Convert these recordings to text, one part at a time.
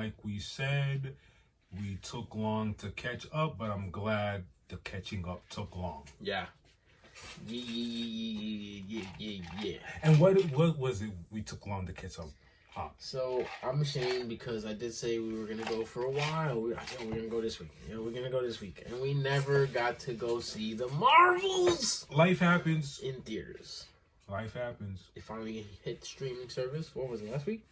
like we said, we took long to catch up, but I'm glad the catching up took long. Yeah. Yeah. And what was it we took long to catch up? Huh? So I'm ashamed because I did say we were gonna go for a while. We're gonna go this week. We're gonna go this week, and we never got to go see the Marvels. Life happens. In theaters. Life happens. It finally hit streaming service. What was it, last week?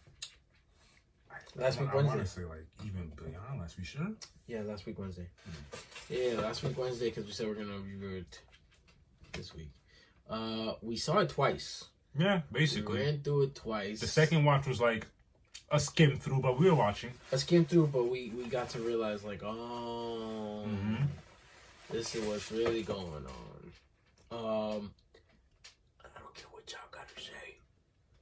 Last week Wednesday. I want to say like even beyond last week, sure? Yeah, last week Wednesday. Yeah, last week Wednesday because we said we're gonna review it this week. We saw it twice. Yeah, basically. We ran through it twice. The second watch was like a skim through, but we were watching. A skim through, but we got to realize like, oh, this is what's really going on. I don't care what y'all got to say.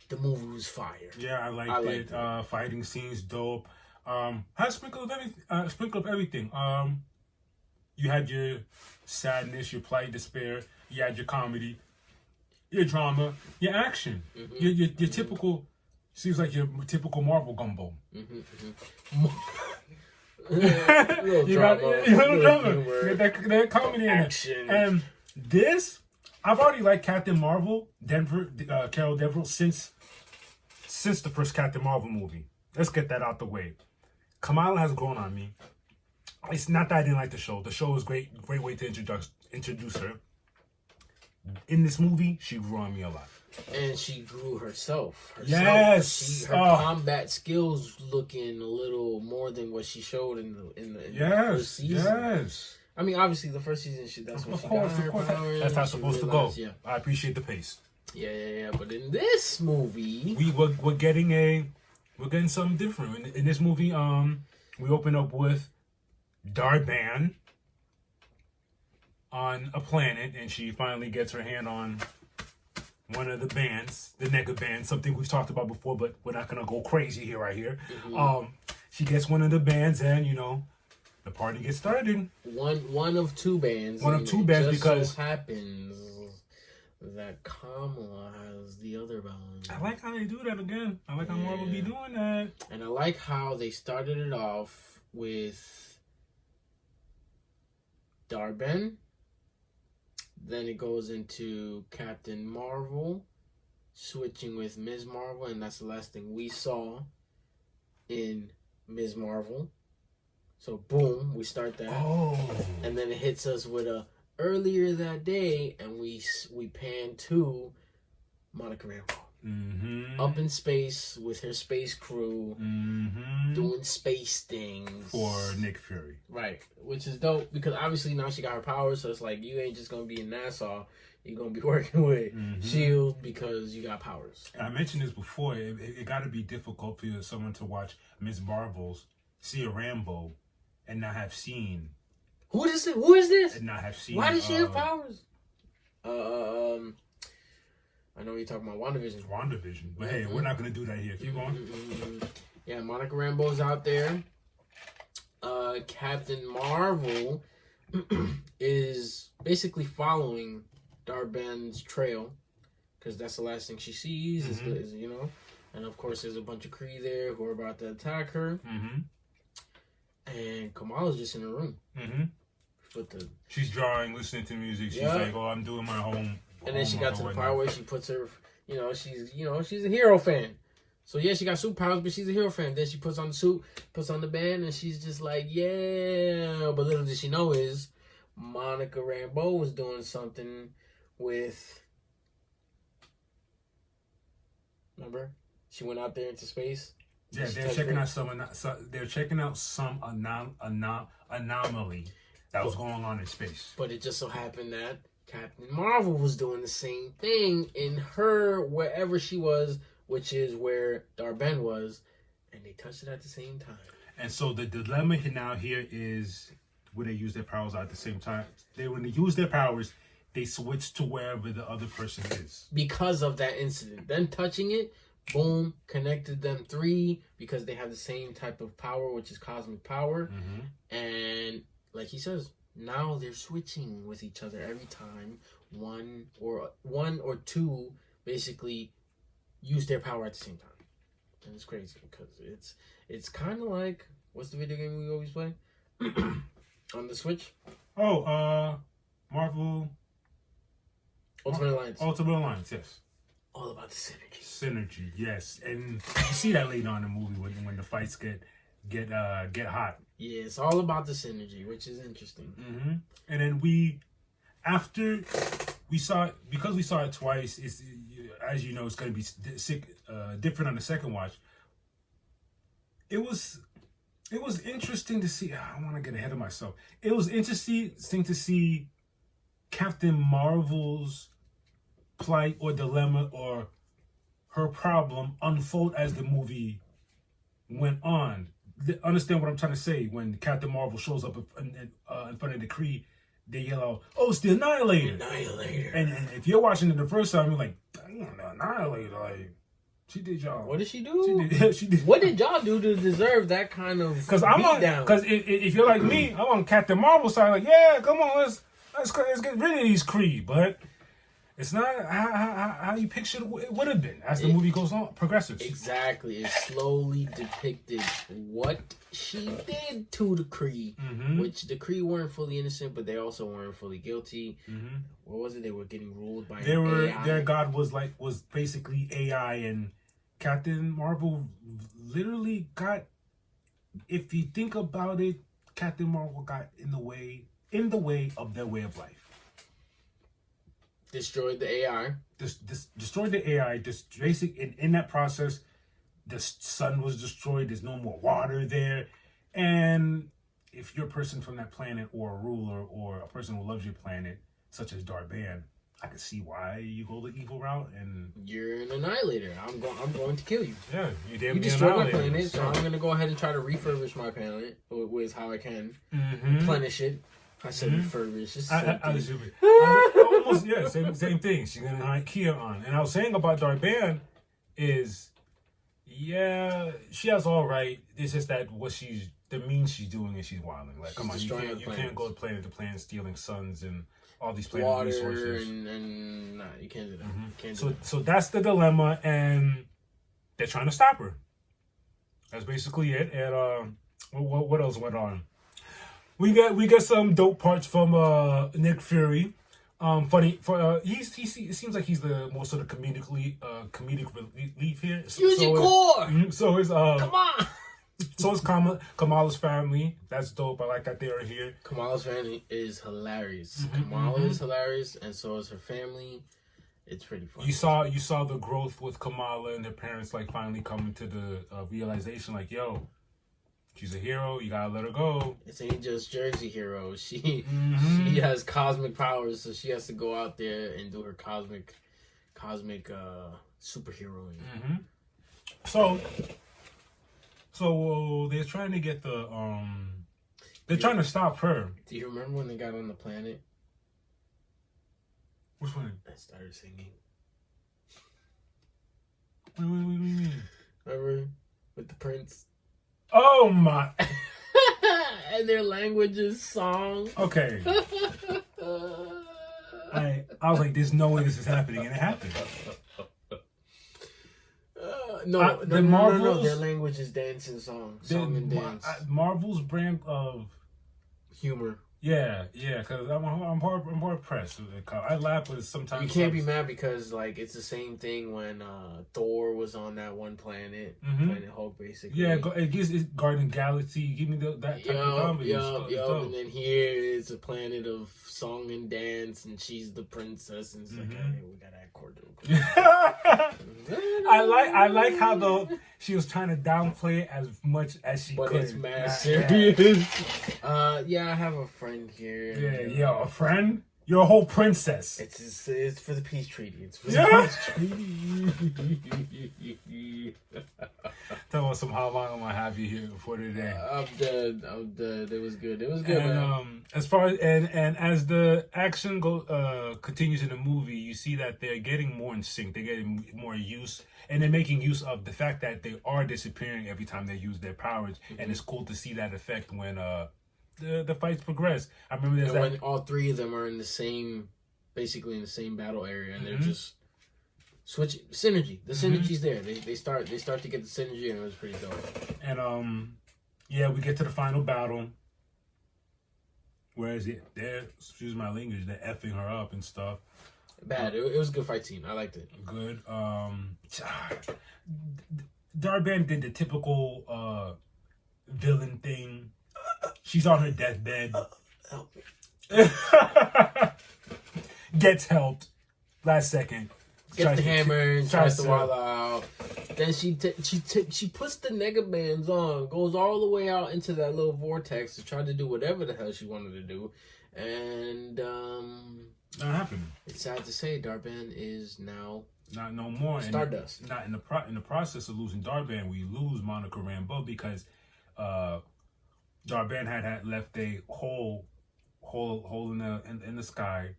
The movie was fire. Yeah, I liked it. Fighting scenes dope. Had a sprinkle of everything. You had your sadness, your plight, despair. You had your comedy, your drama, your action. Your typical. Seems like your typical Marvel gumbo. You got that comedy action. In it. And this, I've already liked Captain Marvel, Carol Danvers since the first Captain Marvel movie. Let's get that out the way. Kamala has grown on me. It's not that I didn't like the show. The show was great way to introduce her. In this movie, she grew on me a lot. And she grew herself. Yes, her combat skills looking a little more than what she showed in the first season. Yes. I mean, obviously, the first season that's what she got her power. That's how it's supposed to go. Yeah. I appreciate the pace. Yeah. But in this movie, we're getting something different. In this movie, we open up with Dar-Benn on a planet, and she finally gets her hand on one of the bands, the Nega band, something we've talked about before, but we're not gonna go crazy here right here. She gets one of the bands, and the party gets started. One of two bands. One of two bands because so happens that Kamala has the other band. I like how they do that again. I like how Marvel be doing that, and I like how they started it off with Dar-Benn. Then it goes into Captain Marvel, switching with Ms. Marvel, and that's the last thing we saw in Ms. Marvel. So boom, we start that. And then it hits us with a earlier that day, and we pan to Monica Rambeau. Up in space with her space crew, doing space things for Nick Fury. Right, which is dope because obviously now she got her powers, so it's like you ain't just gonna be in NASA. You're gonna be working with S.H.I.E.L.D. because you got powers. And I mentioned this before. It got to be difficult for someone to watch Ms. Marvel's, see a Rambo, and not have seen. Who is this? And not have seen. Why does she have powers? I know you're talking about WandaVision. But hey, we're not going to do that here. Keep going. Yeah, Monica Rambeau's out there. Captain Marvel is basically following Dar-Benn's trail because that's the last thing she sees is and of course there's a bunch of Kree there who are about to attack her. And Kamala's just in her room. She's drawing, listening to music. She's like, "Oh, I'm doing my home." And then she got to the part where she puts her, she's a hero fan. So yeah, she got superpowers, but she's a hero fan. Then she puts on the suit, puts on the band, and she's just like, yeah. But little did she know is Monica Rambeau was doing something with. Remember, she went out there into space. Yeah, they're checking out some anomaly that was going on in space. But it just so happened that Captain Marvel was doing the same thing in her wherever she was, which is where Dar-Benn was, and they touched it at the same time. And so the dilemma now here is, would they use their powers at the same time? When they use their powers, they switch to wherever the other person is. Because of that incident. Then touching it, boom, connected them three because they have the same type of power, which is cosmic power. And like he says, now they're switching with each other every time one or two basically use their power at the same time. And it's crazy because it's kind of like, what's the video game we always play on the Switch? Oh, Marvel Ultimate Alliance. Ultimate Alliance, yes. All about the synergy. Synergy, yes. And you see that later on in the movie when the fights get hot. Yeah, it's all about the synergy, which is interesting. Mm-hmm. And then after we saw it, because we saw it twice, it's, as you know, it's going to be different on the second watch. It was interesting to see. I don't want to get ahead of myself. It was interesting to see Captain Marvel's plight or dilemma or her problem unfold as the movie went on. Understand what I'm trying to say? When Captain Marvel shows up in front of the Kree, they yell out, "Oh, it's the Annihilator!" Annihilator. And if you're watching it the first time, you're like, "Damn, the Annihilator! Like, she did y'all. What did she do? She did. What did y'all do to deserve that kind of beatdown? Because if you're like me, I'm on Captain Marvel side. Like, yeah, come on, let's get rid of these Kree, but it's not how you picture it would have been as the movie goes on, progresses. Exactly. It slowly depicted what she did to the Kree, which the Kree weren't fully innocent, but they also weren't fully guilty. What was it? They were getting ruled by AI. Their god was basically AI, and Captain Marvel literally got. If you think about it, Captain Marvel got in the way of their way of life. Destroyed the AI. Destroyed the AI. Just basic in that process, the sun was destroyed. There's no more water there, and if you're a person from that planet, or a ruler, or a person who loves your planet, such as Darban, I can see why you go the evil route. And you're an annihilator. I'm going to kill you. Yeah, you destroyed my planet, so I'm gonna go ahead and try to refurbish my planet with how I can replenish it. I said refurbish. Almost, yeah, same thing. She's gonna have IKEA on. And I was saying about Darban is, yeah, she has all right. It's just that the means she's doing is she's wilding. Like, come on, you can't go planet to planet stealing suns and all these planet water resources. And nah, you can't do that. You can't do that. So that's the dilemma, and they're trying to stop her. That's basically it. And what else went on? We get some dope parts from Nick Fury. Funny for it seems like he's the most sort of comedic relief here. So is come on. So is Kamala's family. That's dope. I like that they are here. Kamala's family is hilarious. Kamala is hilarious, and so is her family. It's pretty funny. You saw the growth with Kamala and her parents, like finally coming to the realization, like, yo, she's a hero. You gotta let her go. It ain't just Jersey hero. She has cosmic powers, so she has to go out there and do her cosmic superheroing. So they're trying to get they're trying to stop her. Do you remember when they got on the planet? Which one? I started singing. What do you mean? Remember with the prince? Oh my! And their language is song. Okay. I was like, "There's no way this is happening," and it happened. No. Their language is dance and song and dance. Marvel's brand of humor. Yeah, because I'm more impressed. I laugh, but sometimes you can't be mad because like it's the same thing when Thor was on that one planet, Planet Hulk, basically. Yeah, it gives it Garden Galaxy. Give me that type of comedy. And then here it's a planet of song and dance, and she's the princess, and it's like, hey, we gotta act cordial. I like how she was trying to downplay it as much as she could. But it's mad serious. Yeah, I have a friend here. Yeah, a friend? You're a whole princess. It's for the peace treaty. It's for the peace treaty. Tell us how long I'm gonna have you here for today. I'm dead. It was good. And, man. As far as the action continues in the movie, you see that they're getting more in sync. They're getting more use, and they're making use of the fact that they are disappearing every time they use their powers. And it's cool to see that effect when the fights progress. I remember when all three of them are basically in the same battle area, and they're just switch synergy. The synergy's there. They start to get the synergy, and it was pretty dope. And yeah, we get to the final battle. Whereas they're, excuse my language, they're effing her up and stuff. Bad. It was a good fight scene. I liked it. Good. Darban did the typical villain thing. She's on her deathbed. Help me. Gets helped. Last second. Gets the hammer and tries to walk out. Then she puts the negabands on, goes all the way out into that little vortex to try to do whatever the hell she wanted to do, and not happening. It's sad to say, Darban is now not no more. Stardust. Not in the process of losing Darban, we lose Monica Rambeau because Darban had left a hole in the sky.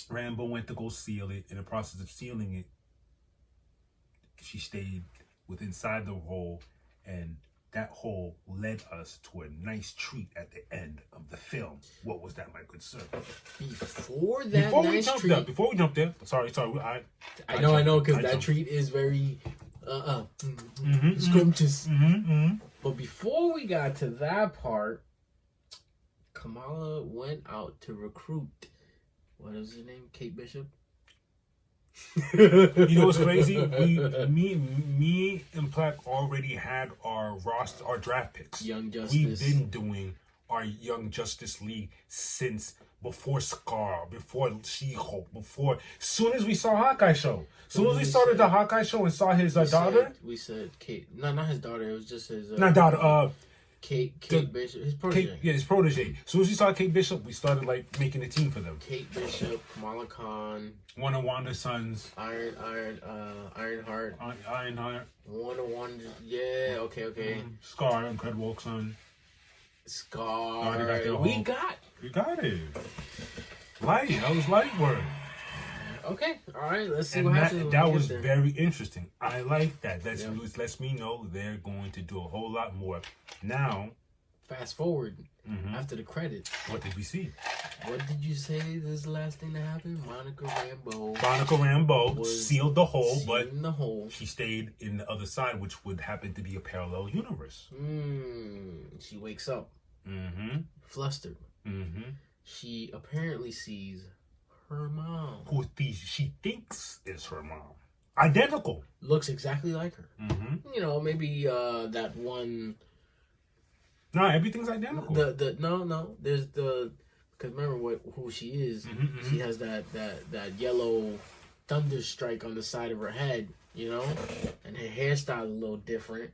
Rambeau went to go seal it. In the process of sealing it, she stayed inside the hole, and that hole led us to a nice treat at the end of the film. What was that, my good sir? Before we jump there. Sorry. I know, because that treat is very scrumptious. But before we got to that part, Kamala went out to recruit. What is her name? Kate Bishop. You know what's crazy? Me and Plaque already had our draft picks. Young Justice. We've been doing our Young Justice League since before Scar, before She-Hulk, before. Soon as we saw Hawkeye show, soon as we started the Hawkeye show and saw his daughter. We said Kate. No, not his daughter. It was just his. Not daughter. Kate Bishop, his protege. His protege. As soon as we saw Kate Bishop, we started making a team for them. Kate Bishop, Kamala Khan, one of Wanda's sons, Ironheart, Ironheart, one of Wanda. Yeah, okay. Scar, Incredible Hulk son. Scar. We got it. Light. That was light work. Okay, all right. Let's see what happens. That was very interesting. I like that. That lets me know they're going to do a whole lot more. Now, fast forward after the credits. What did we see? What did you say? This is the last thing that happened. Monica Rambeau sealed the hole, but the she stayed in the other side, which would happen to be a parallel universe. She wakes up, flustered. She apparently sees her mom, who she thinks is her mom, identical, looks exactly like her. You know, maybe that one. No, everything's identical. No. There's because remember who she is. She has that yellow thunder strike on the side of her head. You know, and her hairstyle is a little different,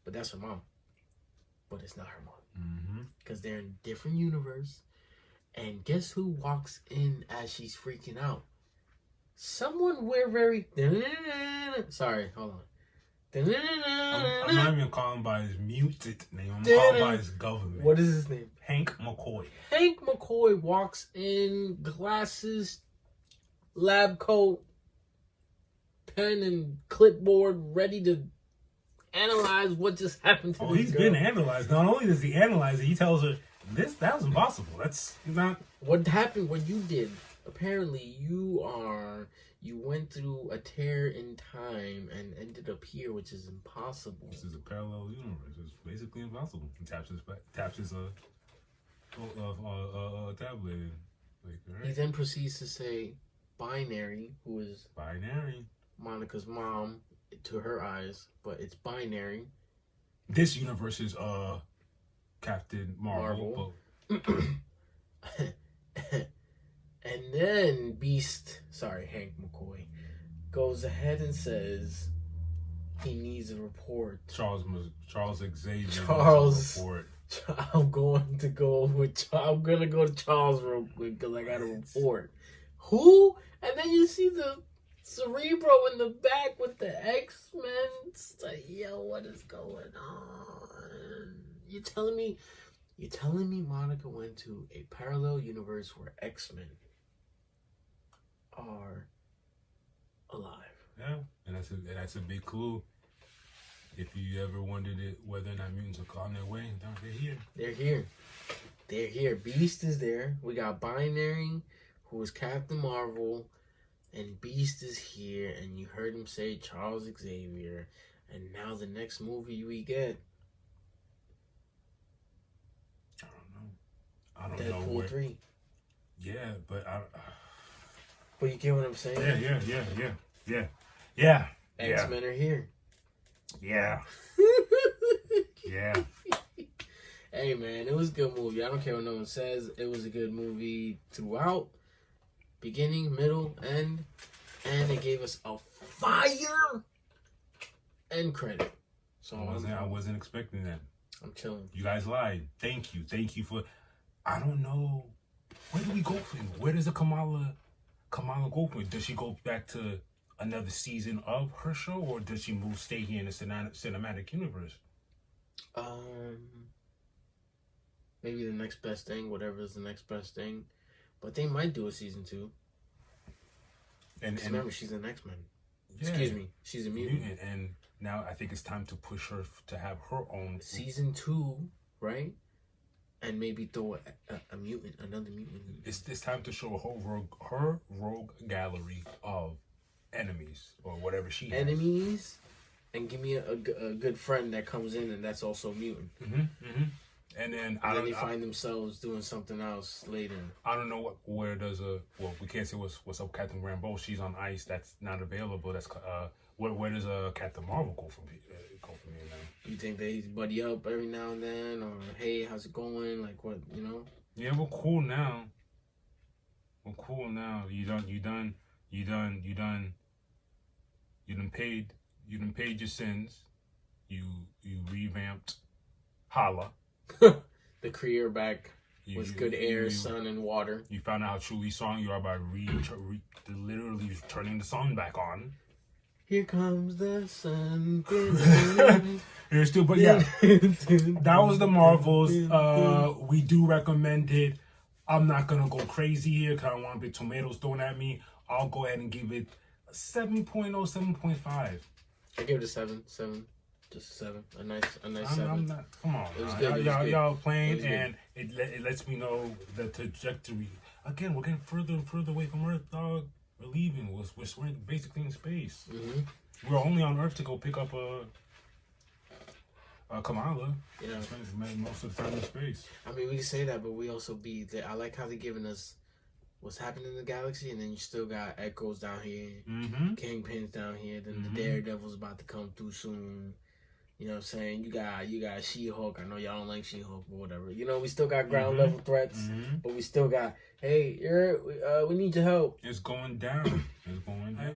but that's her mom. But it's not her mom because they're in a different universe. And guess who walks in as she's freaking out? Someone we're very... Sorry, hold on. I'm not even calling by his muted name. I'm calling by his government. What is his name? Hank McCoy. Hank McCoy walks in, glasses, lab coat, pen and clipboard, ready to analyze what just happened to this girl. He's been analyzed. Not only does he analyze it, he tells her, that was impossible. That's not what happened. What you did. Apparently, you went through a tear in time and ended up here, which is impossible. This is a parallel universe. It's basically impossible. He taps his tablet. Right? He then proceeds to say, "Binary," who is Binary, Monica's mom to her eyes, but it's Binary. This universe is Captain Marvel. And then Hank McCoy, goes ahead and says he needs a report. Charles Xavier. Report. I'm gonna go to Charles real quick because I got a report. Who? And then you see the Cerebro in the back with the X-Men. It's like, yo, what is going on? You're telling me Monica went to a parallel universe where X-Men are alive. Yeah, and that's a big clue. If you ever wondered whether or not mutants are on their way, they're here. They're here. Beast is there. We got Binary, who is Captain Marvel. and Beast is here, and you heard him say Charles Xavier, and now the next movie we get, I don't know Deadpool where. 3. Yeah, but But you get what I'm saying? Yeah. X-Men are here. Yeah. Yeah. Hey man, it was a good movie. I don't care what no one says. It was a good movie throughout, beginning, middle, end, and it gave us a fire end credit. So I wasn't expecting that. I'm chilling. You guys lied. Thank you for. I don't know. Where do we go from? Where does the Kamala go from? Does she go back to another season of her show, or does she stay here in the cinematic universe? Maybe the next best thing, whatever is the next best thing, but they might do a season 2. And remember, she's an X-Men. Yeah. Excuse me, she's a mutant. And now I think it's time to push her to have her own season 2, right? And maybe throw a mutant, another mutant. It's time to show her rogue gallery of enemies or whatever she has. Enemies, and give me a good friend that comes in and that's also mutant. And then they find themselves doing something else later. I don't know where does we can't say what's up with Captain Rambeau. She's on ice. That's not available. That's where does Captain Marvel go from here now? You think they buddy up every now and then, or hey, how's it going? Like what, you know? Yeah, we're cool now. You done paid your sins. You revamped Holla. The career back with good air, sun, and water. You found out how truly strong you are by literally turning the sun back on. Here comes the sun. Here's still, but yeah, that was the Marvels. We do recommend it. I'm not gonna go crazy here because I don't want big tomatoes thrown at me. I'll go ahead and give it a 7.0, 7.5. I give it a 7. Just 7. A nice 7. I'm not. Come on, it was good. Y'all playing, and it lets me know the trajectory. Again, we're getting further and further away from Earth, dog. We're leaving. We're basically in space. We're only on Earth to go pick up Kamala. Yeah, most of the time in space. I mean, we can say that, but we also I like how they're giving us what's happening in the galaxy, and then you still got Echoes down here, Kingpin's down here, then the Daredevil's about to come through soon. You know what I'm saying? You got She-Hulk. I know y'all don't like She-Hulk, but whatever. You know, we still got ground level threats, but we still got, hey, we need your help. It's going down.